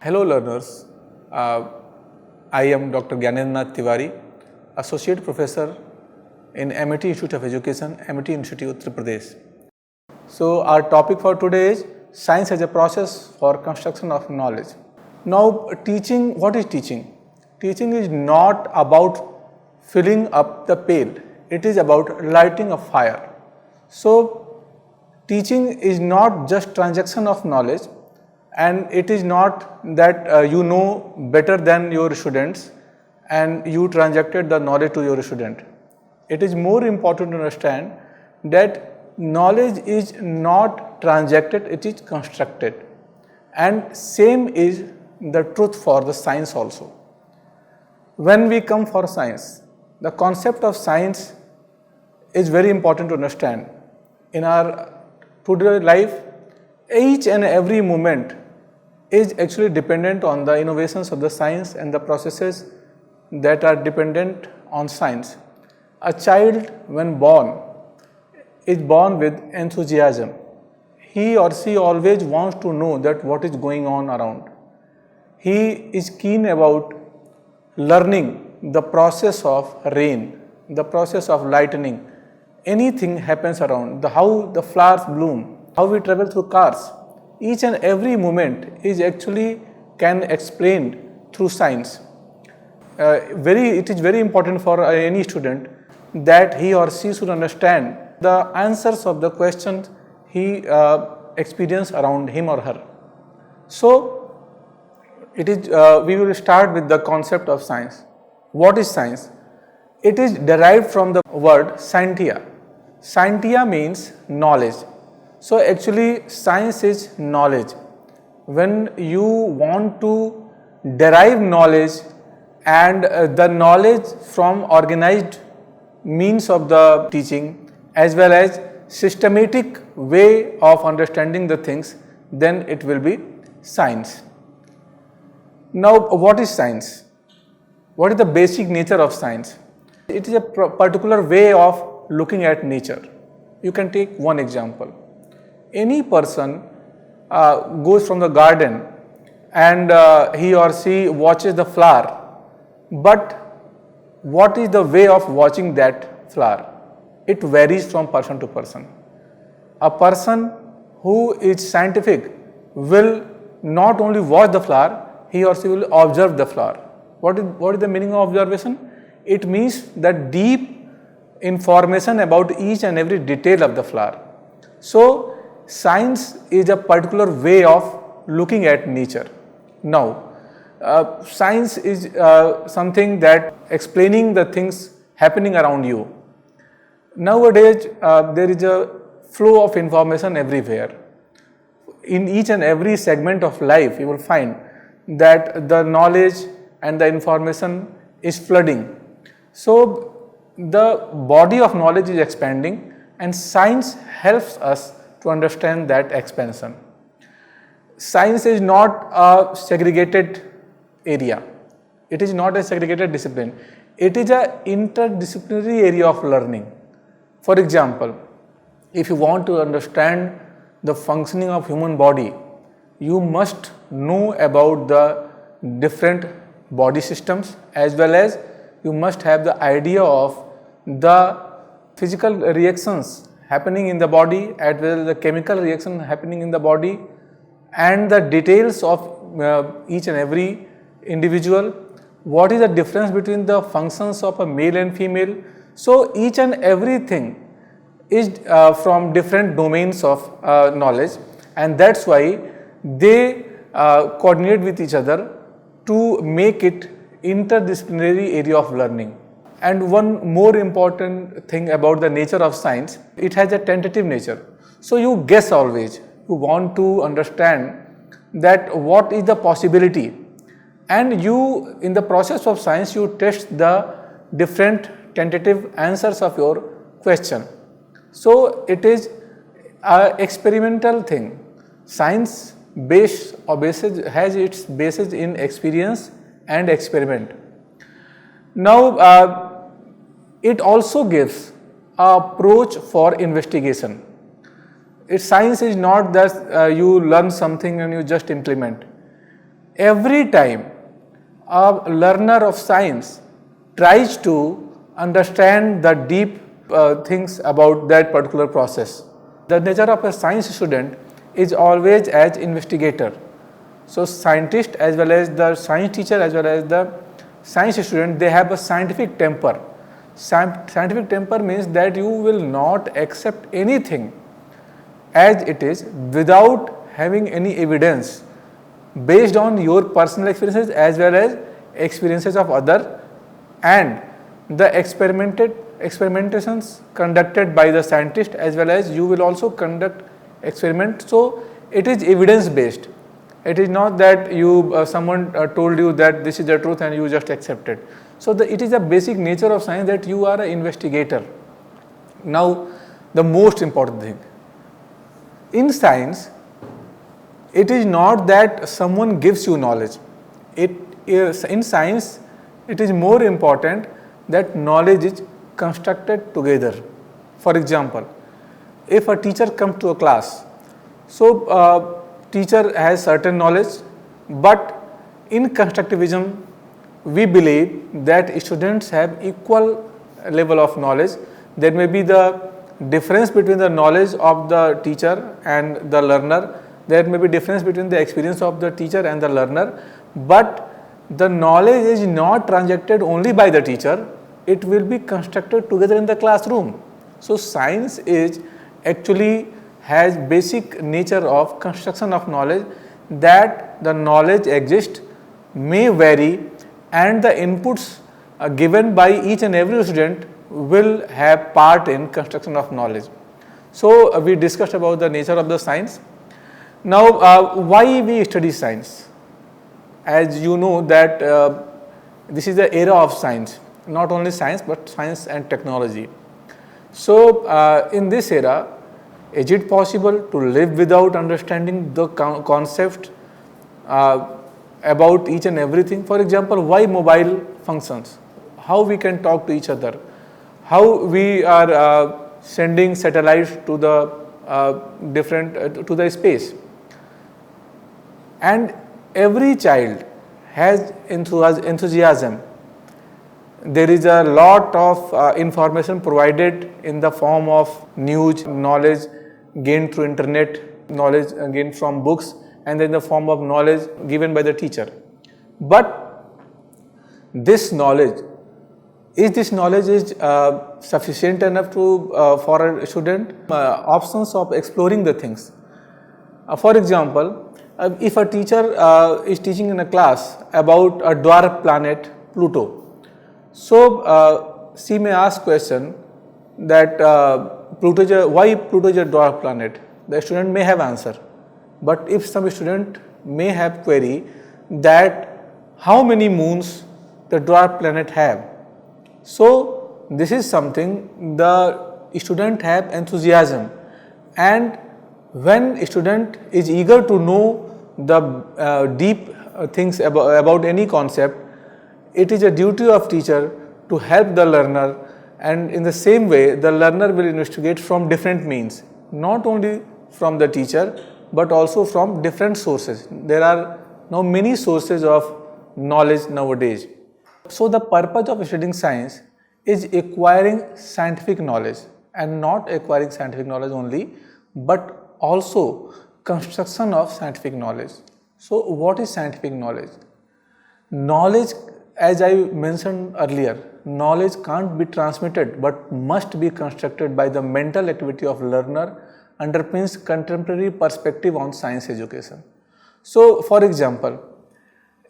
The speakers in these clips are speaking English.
Hello learners, I am Dr. Gyanendra Tiwari, Associate Professor in MIT Institute of Education, MIT Institute, Uttar Pradesh. So our topic for today is science as a process for construction of knowledge. Now teaching, what is teaching? Teaching is not about filling up the pail, it is about lighting a fire. So teaching is not just transaction of knowledge, and it is not that you know better than your students and you transacted the knowledge to your student. It is more important to understand that knowledge is not transacted, it is constructed, and same is the truth for the science also. When we come for science, the concept of science is very important to understand. In our today life, each and every moment is actually dependent on the innovations of the science and the processes that are dependent on science. A child, when born, is born with enthusiasm. He or she always wants to know that what is going on around. He is keen about learning the process of rain, the process of lightning. Anything happens around, how the flowers bloom, how we travel through cars. Each and every moment is actually can explained through science. It is very important for any student that he or she should understand the answers of the questions he experience around him or her. So it is we will start with the concept of science. What is science? It is derived from the word scientia. Scientia means knowledge. So actually science is knowledge. When you want to derive knowledge and the knowledge from organized means of the teaching as well as systematic way of understanding the things, then it will be science. Now what is science? What is the basic nature of science? It is a particular way of looking at nature. You can take one example. Any person goes from the garden and he or she watches the flower, but what is the way of watching that flower? It varies from person to person. A person who is scientific will not only watch the flower, he or she will observe the flower. What is the meaning of observation? It means that deep information about each and every detail of the flower. So science is a particular way of looking at nature. Now, science is something that explaining the things happening around you. Nowadays, there is a flow of information everywhere. In each and every segment of life, you will find that the knowledge and the information is flooding. So, the body of knowledge is expanding and science helps us to understand that expansion. Science is not a segregated area. It is not a segregated discipline. It is an interdisciplinary area of learning. For example, if you want to understand the functioning of human body, you must know about the different body systems as well as you must have the idea of the physical reactions happening in the body as well as the chemical reaction happening in the body and the details of each and every individual. What is the difference between the functions of a male and female? So each and everything is from different domains of knowledge, and that's why they coordinate with each other to make it interdisciplinary area of learning. And one more important thing about the nature of science, it has a tentative nature. So you guess always, you want to understand that what is the possibility, and you in the process of science you test the different tentative answers of your question. So it is an experimental thing. Science has its basis in experience and experiment. Now it also gives an approach for investigation. Science is not that you learn something and you just implement. every time a learner of science tries to understand the deep things about that particular process. The nature of a science student is always as investigator. So scientist as well as the science teacher as well as the science student, they have a scientific temper. Scientific temper means that you will not accept anything as it is without having any evidence based on your personal experiences as well as experiences of other, and the experimentations conducted by the scientist as well as you will also conduct experiment. So it is evidence based. It is not that you someone told you that this is the truth and you just accept it. So it is a basic nature of science that you are an investigator. Now the most important thing in science, it is not that someone gives you knowledge. It is, in science, it is more important that knowledge is constructed together. For example, if a teacher comes to a class, so teacher has certain knowledge, but in constructivism we believe that students have equal level of knowledge. There may be the difference between the knowledge of the teacher and the learner. There may be difference between the experience of the teacher and the learner, but the knowledge is not transacted only by the teacher, it will be constructed together in the classroom. So science is actually has basic nature of construction of knowledge, that the knowledge exists, may vary, and the inputs given by each and every student will have part in construction of knowledge. So we discussed about the nature of the science. Now why we study science? As you know that this is the era of science, not only science but science and technology. So in this era, is it possible to live without understanding the concept about each and everything? For example, why mobile functions, how we can talk to each other, how we are sending satellites to the to the space, and every child has enthusiasm. There is a lot of information provided in the form of news, knowledge gained through internet, knowledge gained from books, and then the form of knowledge given by the teacher. But this knowledge is sufficient enough to for a student? Options of exploring the things. For example, if a teacher is teaching in a class about a dwarf planet Pluto, so she may ask question that why Pluto is a dwarf planet. The student may have answer, but if some student may have query that how many moons the dwarf planet have. So this is something the student have enthusiasm, and when student is eager to know the deep things about any concept, it is a duty of teacher to help the learner, and in the same way the learner will investigate from different means, not only from the teacher but also from different sources. There are now many sources of knowledge nowadays. So the purpose of studying science is acquiring scientific knowledge, and not acquiring scientific knowledge only, but also construction of scientific knowledge. So what is scientific knowledge? Knowledge, as I mentioned earlier, knowledge can't be transmitted but must be constructed by the mental activity of learner, underpins contemporary perspective on science education. So for example,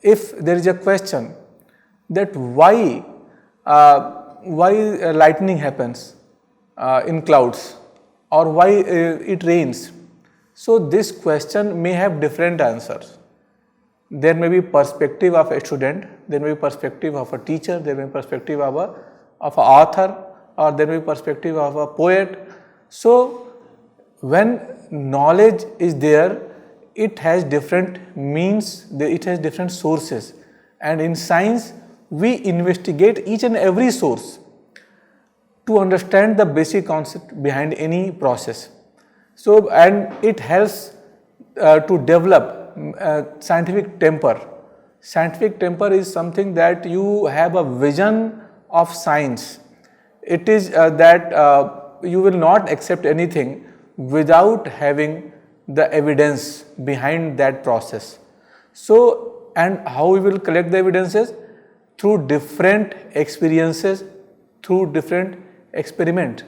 if there is a question that why lightning happens in clouds, or why it rains, so this question may have different answers. There may be perspective of a student, there may be perspective of a teacher, there may be perspective of an author, or there may be perspective of a poet. So when knowledge is there, it has different means, it has different sources, and in science we investigate each and every source to understand the basic concept behind any process. So, and it helps to develop scientific temper, Scientific temper is something that you have a vision of science. It is that you will not accept anything without having the evidence behind that process. So, and how we will collect the evidences? Through different experiences, through different experiment.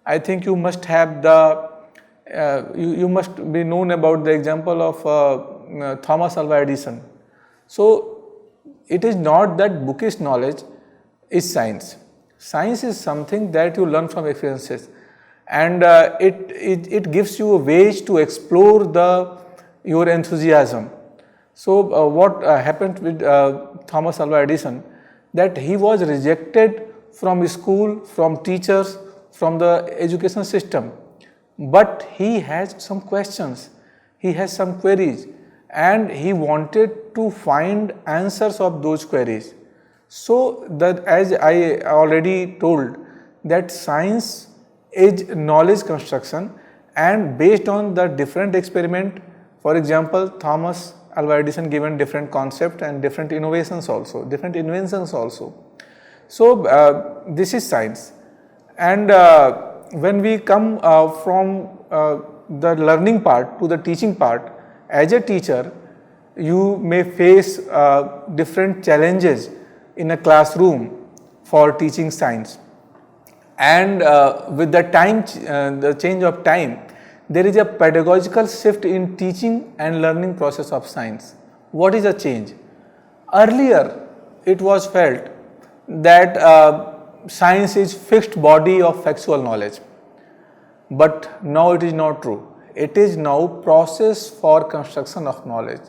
I think you must have the, you must be known about the example of Thomas Alva Edison. So, it is not that bookish knowledge is science. Science is something that you learn from experiences, and it gives you ways to explore your enthusiasm. So, what happened with Thomas Alva Edison, that he was rejected from school, from teachers, from the education system, but he has some questions, he has some queries, and he wanted to find answers of those queries. So, that as I already told, that science is knowledge construction, and based on the different experiment, for example, Thomas Alva Edison given different concepts and different innovations also, different inventions also. So, this is science. And when we come from the learning part to the teaching part, as a teacher, you may face different challenges in a classroom for teaching science. And with the the change of time, there is a pedagogical shift in teaching and learning process of science. What is a change? Earlier, it was felt that science is fixed body of factual knowledge, but now it is not true. It is now process for construction of knowledge.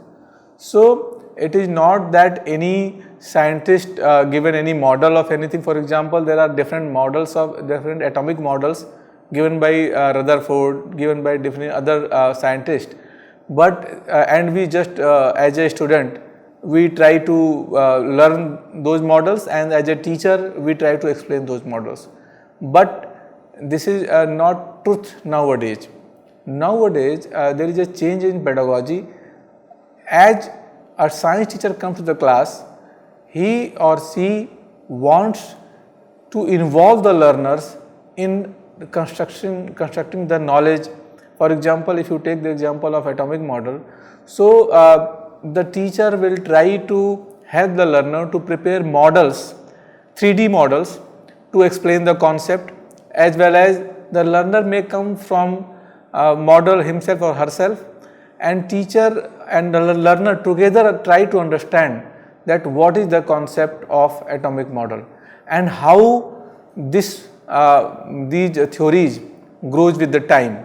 So, it is not that any scientist given any model of anything. For example, there are different models of different atomic models given by Rutherford, given by different other scientists, but and we just as a student we try to learn those models, and as a teacher we try to explain those models. But this is not truth nowadays. Nowadays there is a change in pedagogy. As a science teacher comes to the class, he or she wants to involve the learners in constructing the knowledge. For example, if you take the example of atomic model, so the teacher will try to help the learner to prepare models, 3D models, to explain the concept, as well as the learner may come from model himself or herself, and teacher and the learner together try to understand that what is the concept of atomic model and how these theories grows with the time,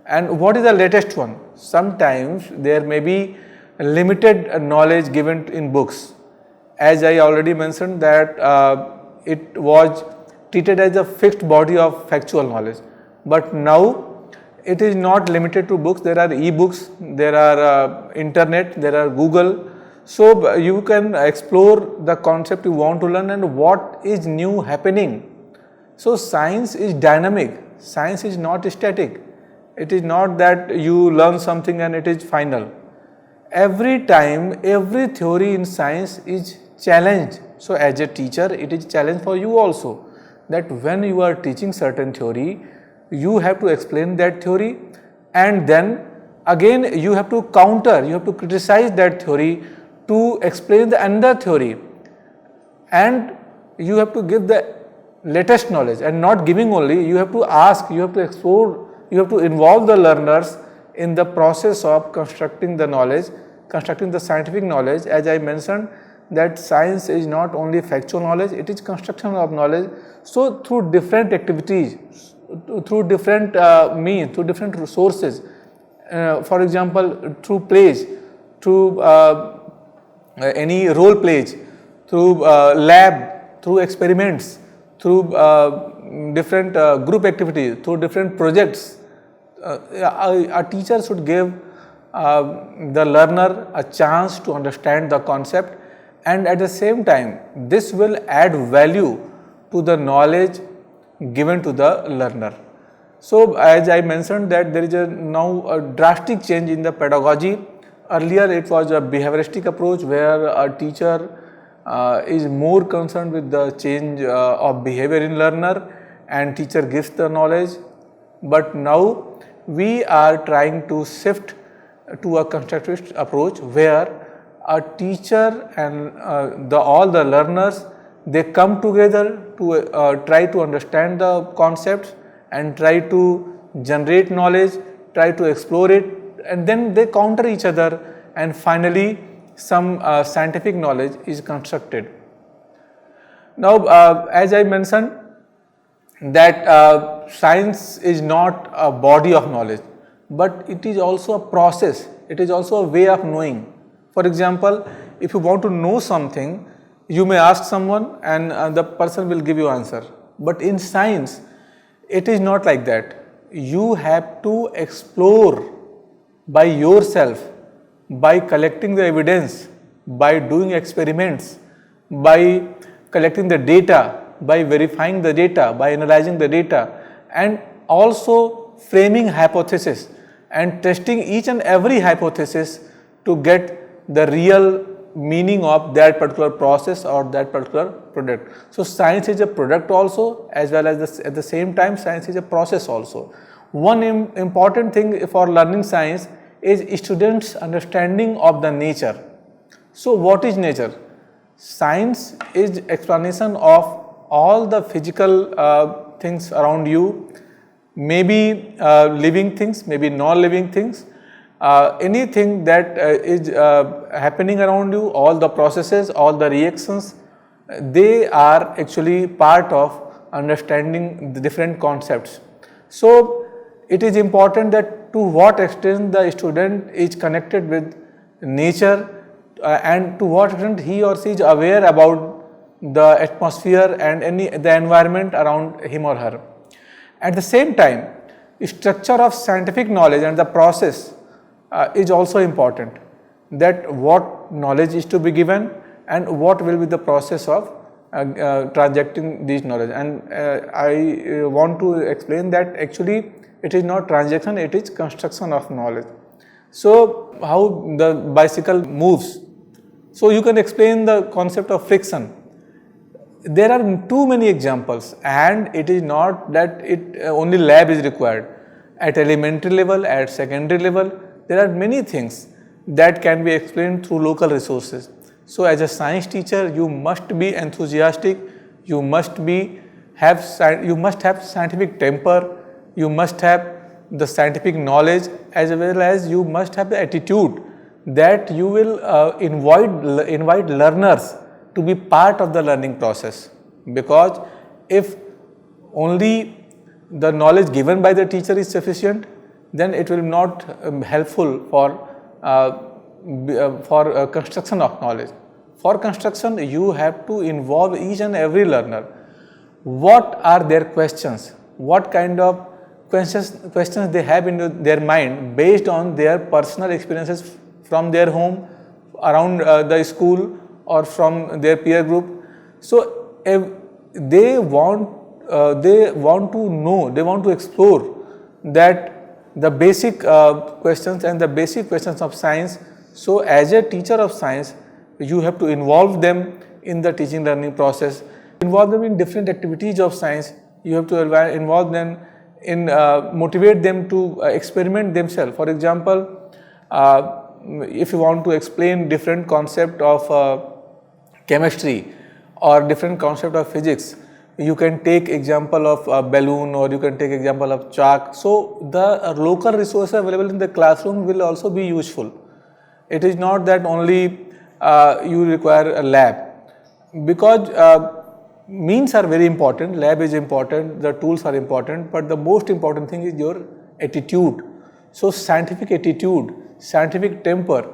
and what is the latest one. Sometimes there may be limited knowledge given in books. As I already mentioned that it was treated as a fixed body of factual knowledge, but now it is not limited to books. There are e-books, there are internet, there are Google. So you can explore the concept you want to learn and what is new happening. So science is dynamic, science is not static. It is not that you learn something and it is final. Every time, every theory in science is challenged. So as a teacher, it is challenge for you also, that when you are teaching certain theory, you have to explain that theory, and then again you have to counter, you have to criticize that theory to explain the another theory, and you have to give the latest knowledge, and not giving only, you have to ask, you have to explore, you have to involve the learners in the process of constructing the knowledge, constructing the scientific knowledge. As I mentioned that science is not only factual knowledge, it is construction of knowledge. So through different activities, through different means, through different resources, for example through plays, through any role plays, through lab, through experiments, through different group activities, through different projects, a teacher should give the learner a chance to understand the concept, and at the same time this will add value to the knowledge given to the learner. So as I mentioned that there is now a drastic change in the pedagogy Earlier it was a behavioristic approach where a teacher is more concerned with the change of behavior in learner and teacher gives the knowledge. But now we are trying to shift to a constructivist approach where a teacher and all the learners, they come together to try to understand the concepts and try to generate knowledge, try to explore it, and then they counter each other, and finally some scientific knowledge is constructed. Now as I mentioned that science is not a body of knowledge, but it is also a process, it is also a way of knowing. For example, if you want to know something, you may ask someone and the person will give you answer. But in science, it is not like that. You have to explore by yourself, by collecting the evidence, by doing experiments, by collecting the data, by verifying the data, by analyzing the data, and also framing hypothesis and testing each and every hypothesis to get the real meaning of that particular process or that particular product. So science is a product also, as well as at the same time science is a process also. One important thing for learning science is students' understanding of the nature. So what is nature? Science is explanation of all the physical things around you, maybe living things, maybe non-living things, anything that is happening around you, all the processes, all the reactions, they are actually part of understanding the different concepts. So it is important that to what extent the student is connected with nature and to what extent he or she is aware about the atmosphere and the environment around him or her. At the same time, structure of scientific knowledge and the process is also important, that what knowledge is to be given and what will be the process of transacting this knowledge. And I want to explain that actually it is not transaction, it is construction of knowledge. So how the bicycle moves? So you can explain the concept of friction. There are too many examples, and it is not that only lab is required. At elementary level, at secondary level, there are many things that can be explained through local resources. So as a science teacher, you must be enthusiastic, you must have scientific temper, you must have the scientific knowledge, as well as you must have the attitude that you will invite learners to be part of the learning process. Because if only the knowledge given by the teacher is sufficient, then it will not helpful for construction of knowledge. For construction, you have to involve each and every learner. What are their questions? What kind of questions they have in their mind based on their personal experiences from their home, around the school, or from their peer group. So if they want to know, they want to explore that the basic questions and the basic questions of science. So as a teacher of science, you have to involve them in the teaching learning process, involve them in different activities of science. You have to involve them in motivate them to experiment themselves. For example, if you want to explain different concept of chemistry or different concept of physics, you can take example of a balloon, or you can take example of chalk. So the local resources available in the classroom will also be useful. It is not that only you require a lab, because means are very important, lab is important, the tools are important, but the most important thing is your attitude. So scientific attitude, scientific temper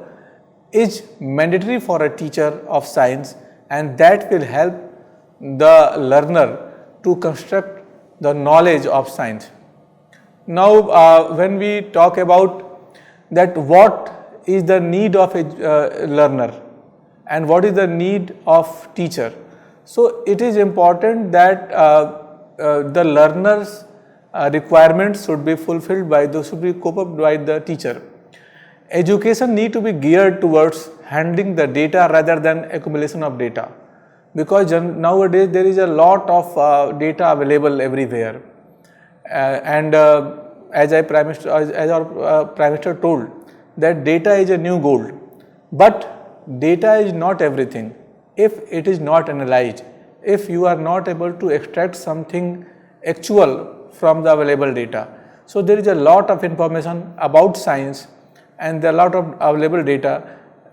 is mandatory for a teacher of science, and that will help the learner to construct the knowledge of science. Now when we talk about that what is the need of a learner and what is the need of teacher, so it is important that the learner's requirements should be fulfilled by should be coped up by the teacher. education need to be geared towards handling the data rather than accumulation of data, because nowadays there is a lot of data available everywhere, and as our Prime Minister told that data is a new gold, but data is not everything. If it is not analyzed, if you are not able to extract something actual from the available data, so there is a lot of information about science and there are a lot of available data.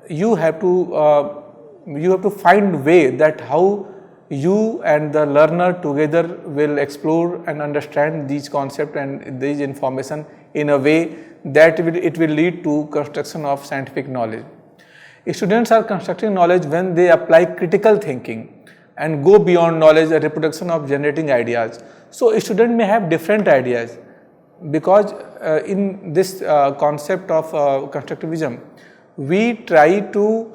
You have to find way that how you and the learner together will explore and understand these concepts and these information in a way that it will lead to construction of scientific knowledge. Students are constructing knowledge when they apply critical thinking and go beyond knowledge and reproduction of generating ideas. So a student may have different ideas, because in this concept of constructivism, we try to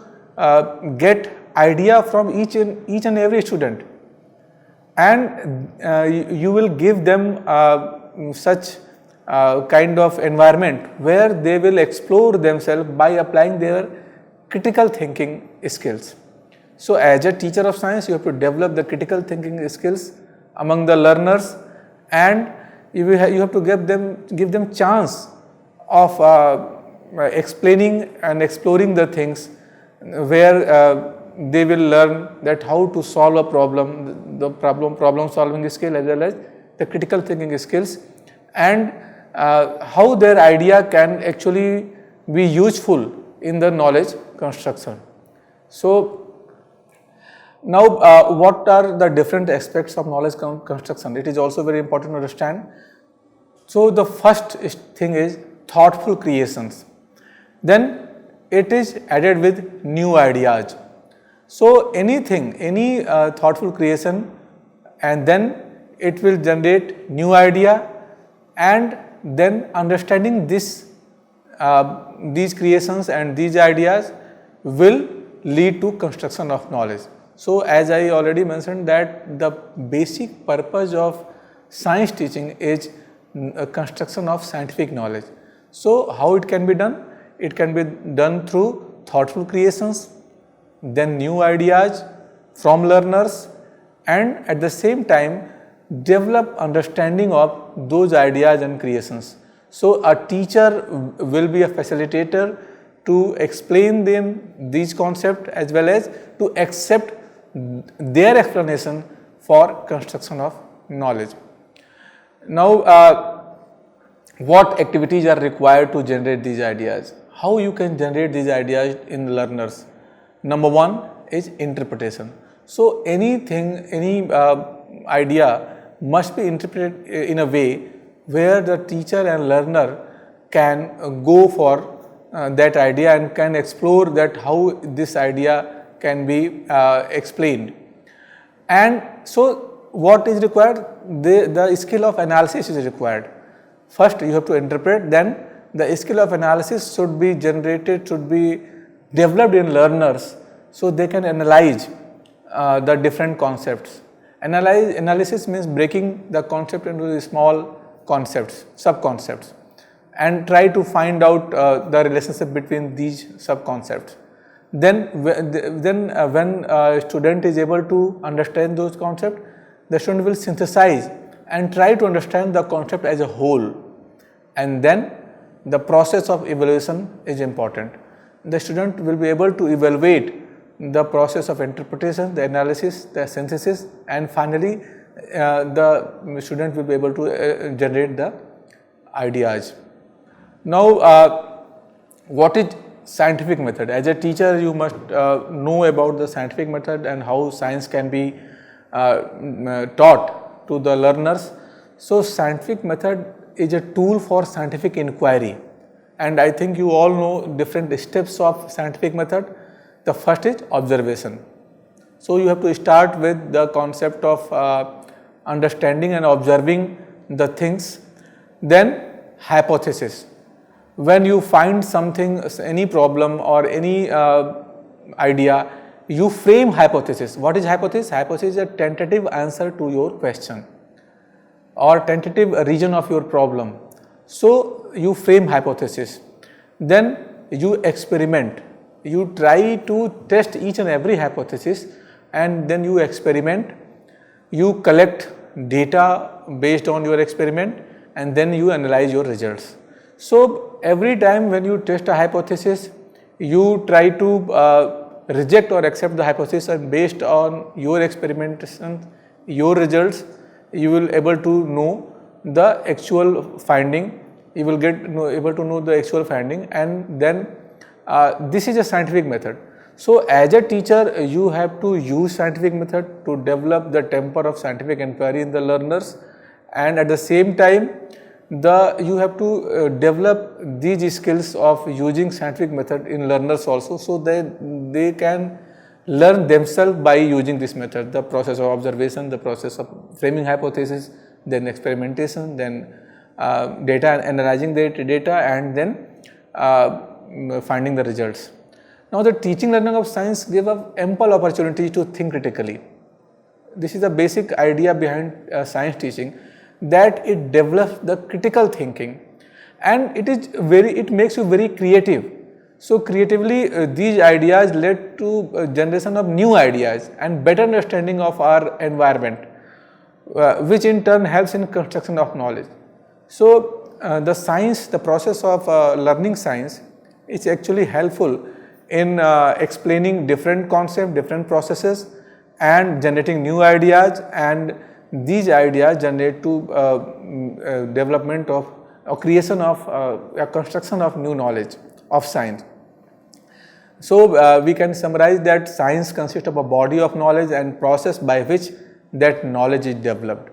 get idea from each and every student, and you will give them such kind of environment where they will explore themselves by applying their critical thinking skills. So as a teacher of science, you have to develop the critical thinking skills among the learners, and you have to give them chance of explaining and exploring the things where they will learn that how to solve a problem, the problem solving skill as well as the critical thinking skills, and how their idea can actually be useful in the knowledge construction. So now what are the different aspects of knowledge construction? It is also very important to understand. So the first thing is thoughtful creations. Then it is added with new ideas. So any thoughtful creation, and then it will generate new idea, and then understanding these creations and these ideas will lead to construction of knowledge. So as I already mentioned that the basic purpose of science teaching is construction of scientific knowledge. So how it can be done? It can be done through thoughtful creations, then new ideas from learners, and at the same time develop understanding of those ideas and creations. So a teacher will be a facilitator to explain them these concepts as well as to accept their explanation for construction of knowledge. Now what activities are required to generate these ideas? How you can generate these ideas in learners? Number one is interpretation. So any idea must be interpreted in a way where the teacher and learner can go for that idea and can explore that how this idea can be explained. And so what is required? The skill of analysis is required. First you have to interpret, then the skill of analysis should be generated, should be developed in learners so they can analyze the different concepts. Analysis means breaking the concept into the small concepts, sub-concepts, and try to find out the relationship between these sub-concepts. Then when a student is able to understand those concepts, the student will synthesize and try to understand the concept as a whole, and then the process of evaluation is important. The student will be able to evaluate the process of interpretation, the analysis, the synthesis, and finally the student will be able to generate the ideas. Now what is scientific method? As a teacher you must know about the scientific method and how science can be taught to the learners. So scientific method is a tool for scientific inquiry, and I think you all know different steps of scientific method. The first is observation. So you have to start with the concept of understanding and observing the things. Then hypothesis. When you find something, any problem or any idea, you frame hypothesis. What is hypothesis? Hypothesis is a tentative answer to your question or tentative region of your problem. So you frame hypothesis. Then you experiment. You try to test each and every hypothesis, and then you experiment. You collect data based on your experiment, and then you analyze your results. So every time when you test a hypothesis, you try to reject or accept the hypothesis, and based on your experimentation, your results, you will able to know the actual finding. You will able to know the actual finding, and then this is a scientific method. So as a teacher, you have to use scientific method to develop the temper of scientific inquiry in the learners, and at the same time you have to develop these skills of using scientific method in learners also, so that they can learn themselves by using this method, the process of observation, the process of framing hypothesis, then experimentation, then analyzing the data, and then finding the results. Now the teaching learning of science gives us ample opportunity to think critically. This is the basic idea behind science teaching, that it develops the critical thinking, and it makes you very creative. So creatively these ideas led to generation of new ideas and better understanding of our environment, which in turn helps in construction of knowledge. So the process of learning science is actually helpful in explaining different concepts, different processes, and generating new ideas, and these ideas generate to development of or creation of a construction of new knowledge of science. So we can summarize that science consists of a body of knowledge and process by which that knowledge is developed.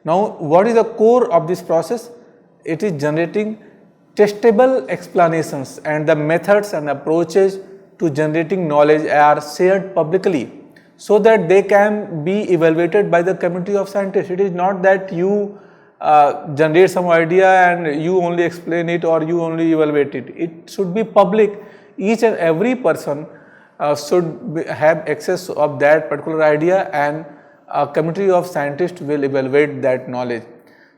Now what is the core of this process? It is generating testable explanations, and the methods and approaches to generating knowledge are shared publicly, so that they can be evaluated by the community of scientists. It is not that you generate some idea and you only explain it or you only evaluate it. It should be public. Each and every person should have access of that particular idea, and a community of scientists will evaluate that knowledge.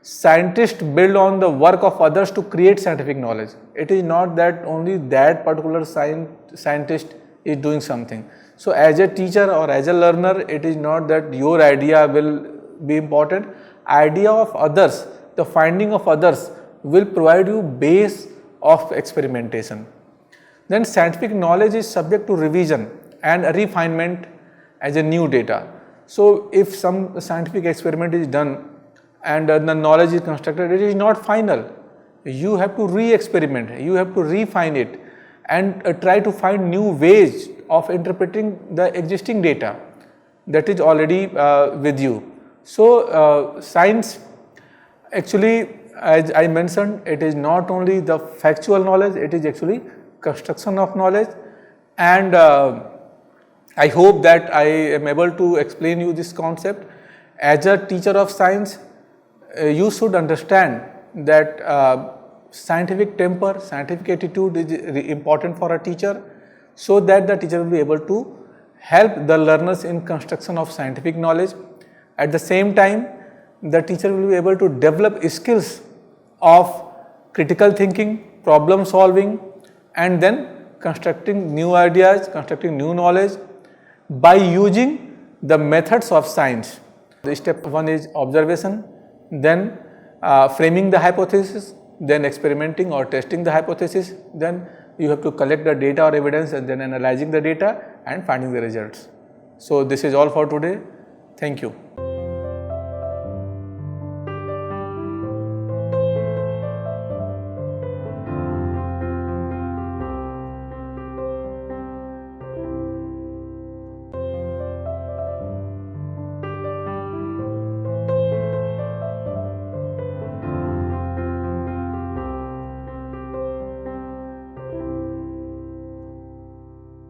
Scientists build on the work of others to create scientific knowledge. It is not that only that particular scientist is doing something. So as a teacher or as a learner, it is not that your idea will be important. Idea of others, the finding of others will provide you base of experimentation. Then scientific knowledge is subject to revision and refinement as a new data. So if some scientific experiment is done and the knowledge is constructed, it is not final. You have to re-experiment, you have to refine it, and try to find new ways of interpreting the existing data that is already with you. So science actually, as I mentioned, it is not only the factual knowledge, it is actually construction of knowledge, and I hope that I am able to explain you this concept. As a teacher of science, you should understand that scientific temper, scientific attitude is important for a teacher, so that the teacher will be able to help the learners in construction of scientific knowledge. At the same time, the teacher will be able to develop skills of critical thinking, problem solving, and then constructing new ideas, constructing new knowledge by using the methods of science. The step 1 is observation, then framing the hypothesis, then experimenting or testing the hypothesis, then you have to collect the data or evidence, and then analyzing the data and finding the results. So this is all for today. Thank you.